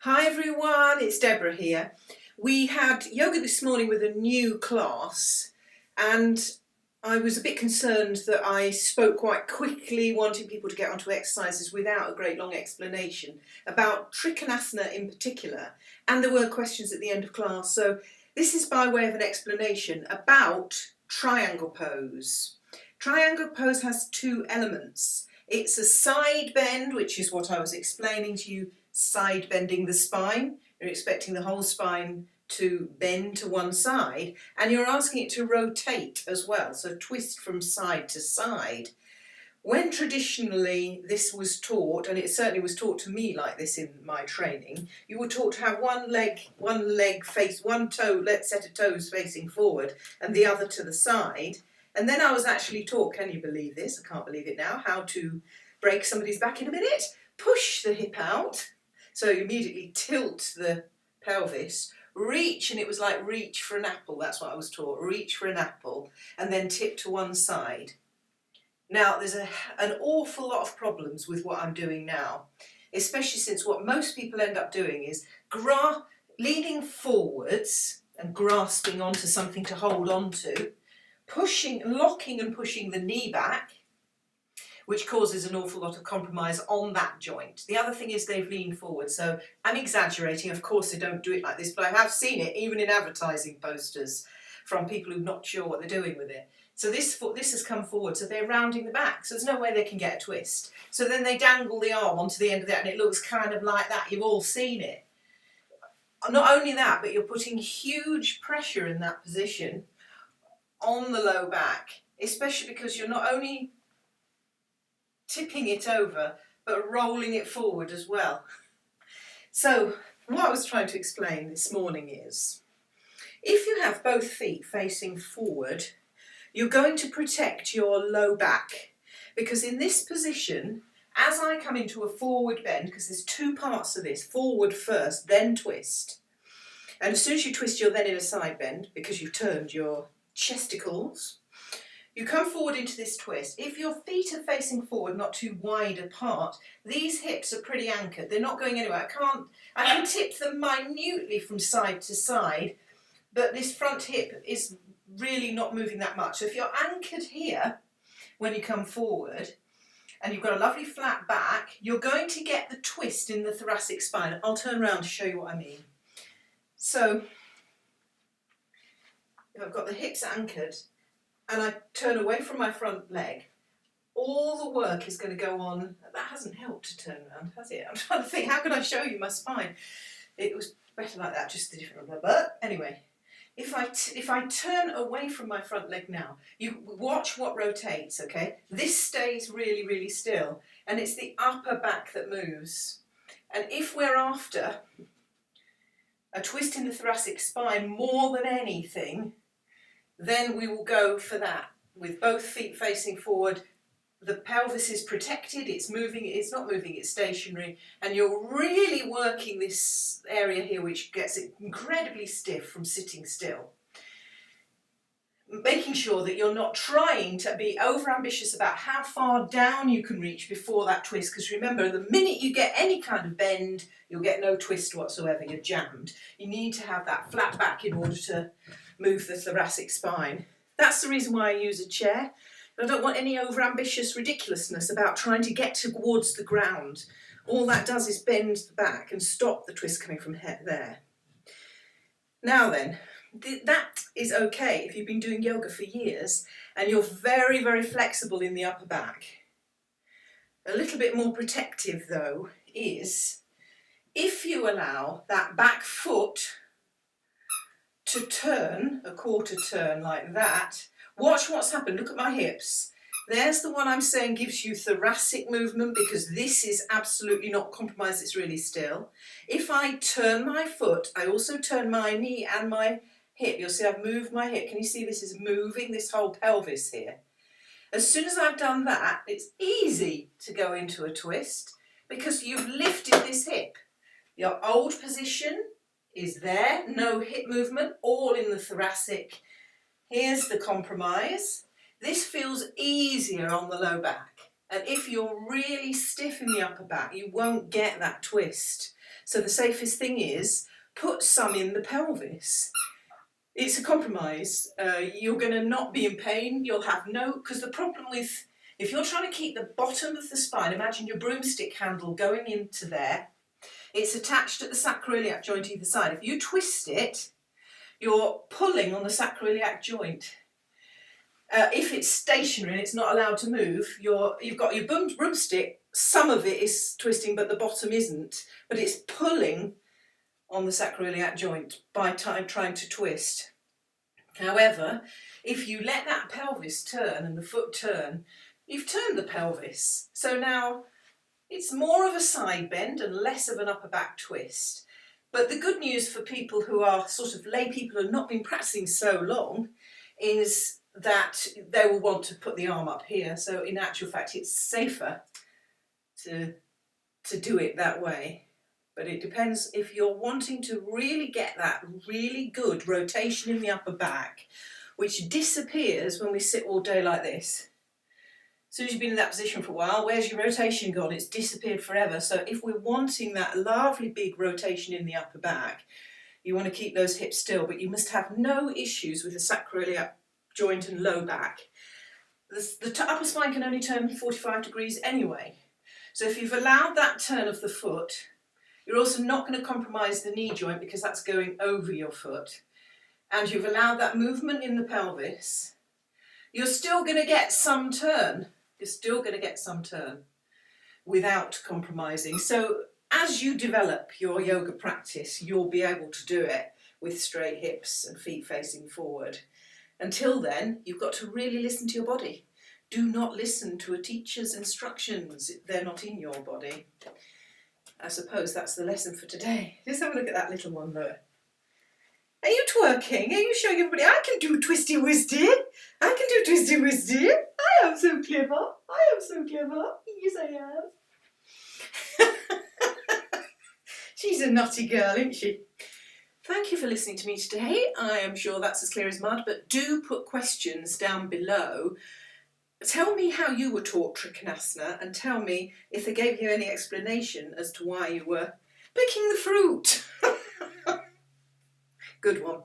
Hi everyone, it's Deborah here. We had yoga this morning with a new class and I was a bit concerned that I spoke quite quickly, wanting people to get onto exercises without a great long explanation about Trikonasana in particular, and there were questions at the end of class, so this is by way of an explanation about triangle pose. Triangle pose has two elements. It's a side bend, which is what I was explaining to you, side bending the spine. You're expecting the whole spine to bend to one side, and you're asking it to rotate as well, so twist from side to side. When traditionally this was taught, and it certainly was taught to me like this in my training, you were taught to have one leg face, one toe, set of toes facing forward and the other to the side. And then I was actually taught, can you believe this? I can't believe it now, how to break somebody's back in a minute. Push the hip out, so you immediately tilt the pelvis, reach, and it was like reach for an apple, that's what I was taught, reach for an apple, and then tip to one side. Now, there's an awful lot of problems with what I'm doing now, especially since what most people end up doing is leaning forwards and grasping onto something to hold onto, locking and pushing the knee back, which causes an awful lot of compromise on that joint. The other thing is they've leaned forward, so I'm exaggerating, of course they don't do it like this, but I have seen it even in advertising posters from people who are not sure what they're doing with it. So this has come forward, so they're rounding the back, so there's no way they can get a twist. So then they dangle the arm onto the end of that and it looks kind of like that. You've all seen it. Not only that, but you're putting huge pressure in that position on the low back, especially because you're not only tipping it over, but rolling it forward as well. So what I was trying to explain this morning is, if you have both feet facing forward, you're going to protect your low back, because in this position, as I come into a forward bend, because there's two parts to this, forward first, then twist. And as soon as you twist, you're then in a side bend because you've turned your chesticles. You come forward into this twist. If your feet are facing forward, not too wide apart, these hips are pretty anchored. They're not going anywhere. I can tip them minutely from side to side, but this front hip is really not moving that much. So if you're anchored here when you come forward and you've got a lovely flat back, you're going to get the twist in the thoracic spine. I'll turn around to show you what I mean. So if I've got the hips anchored and I turn away from my front leg, all the work is going to go on. That hasn't helped to turn around, has it? I'm trying to think, how could I show you my spine? It was better like that, just a different one. But anyway, if I turn away from my front leg now, you watch what rotates, okay? This stays really, really still, and it's the upper back that moves. And if we're after a twist in the thoracic spine more than anything, then we will go for that. With both feet facing forward, the pelvis is protected, it's moving, it's not moving, it's stationary, and you're really working this area here which gets it incredibly stiff from sitting still. Making sure that you're not trying to be over-ambitious about how far down you can reach before that twist, because remember, the minute you get any kind of bend, you'll get no twist whatsoever, you're jammed. You need to have that flat back in order to move the thoracic spine. That's the reason why I use a chair. I don't want any over-ambitious ridiculousness about trying to get towards the ground. All that does is bend the back and stop the twist coming from there. Now then, that is okay if you've been doing yoga for years and you're very, very flexible in the upper back. A little bit more protective though is if you allow that back foot to turn, a quarter turn like that. Watch what's happened, look at my hips. There's the one I'm saying gives you thoracic movement, because this is absolutely not compromised, it's really still. If I turn my foot, I also turn my knee and my hip. You'll see I've moved my hip. Can you see this is moving, this whole pelvis here? As soon as I've done that, it's easy to go into a twist because you've lifted this hip. Your old position is there, no hip movement, all in the thoracic. Here's the compromise. This feels easier on the low back. And if you're really stiff in the upper back, you won't get that twist. So the safest thing is put some in the pelvis. It's a compromise. You're going to not be in pain. You'll have no, because the problem with, if you're trying to keep the bottom of the spine, imagine your broomstick handle going into there. It's attached at the sacroiliac joint either side. If you twist it, you're pulling on the sacroiliac joint. If it's stationary and it's not allowed to move, you've got your broomstick, some of it is twisting but the bottom isn't, but it's pulling on the sacroiliac joint by trying to twist. However, if you let that pelvis turn and the foot turn, you've turned the pelvis. So now it's more of a side bend and less of an upper back twist. But the good news for people who are sort of lay people who have not been practicing so long is that they will want to put the arm up here. So in actual fact, it's safer to do it that way. But it depends if you're wanting to really get that really good rotation in the upper back, which disappears when we sit all day like this. As soon as you've been in that position for a while, where's your rotation gone? It's disappeared forever. So if we're wanting that lovely big rotation in the upper back, you want to keep those hips still, but you must have no issues with the sacroiliac joint and low back. The upper spine can only turn 45 degrees anyway. So if you've allowed that turn of the foot, you're also not going to compromise the knee joint because that's going over your foot. And you've allowed that movement in the pelvis, you're still going to get some turn. You're still going to get some turn without compromising. So as you develop your yoga practice, you'll be able to do it with straight hips and feet facing forward. Until then, you've got to really listen to your body. Do not listen to a teacher's instructions. They're not in your body. I suppose that's the lesson for today. Just have a look at that little one there. Are you twerking? Are you showing everybody, I can do twisty wisty? I can do twisty wisty. I am so clever. I am so clever. Yes, I am. She's a naughty girl, isn't she? Thank you for listening to me today. I am sure that's as clear as mud, but do put questions down below. Tell me how you were taught Trikonasana and tell me if they gave you any explanation as to why you were picking the fruit. Good one.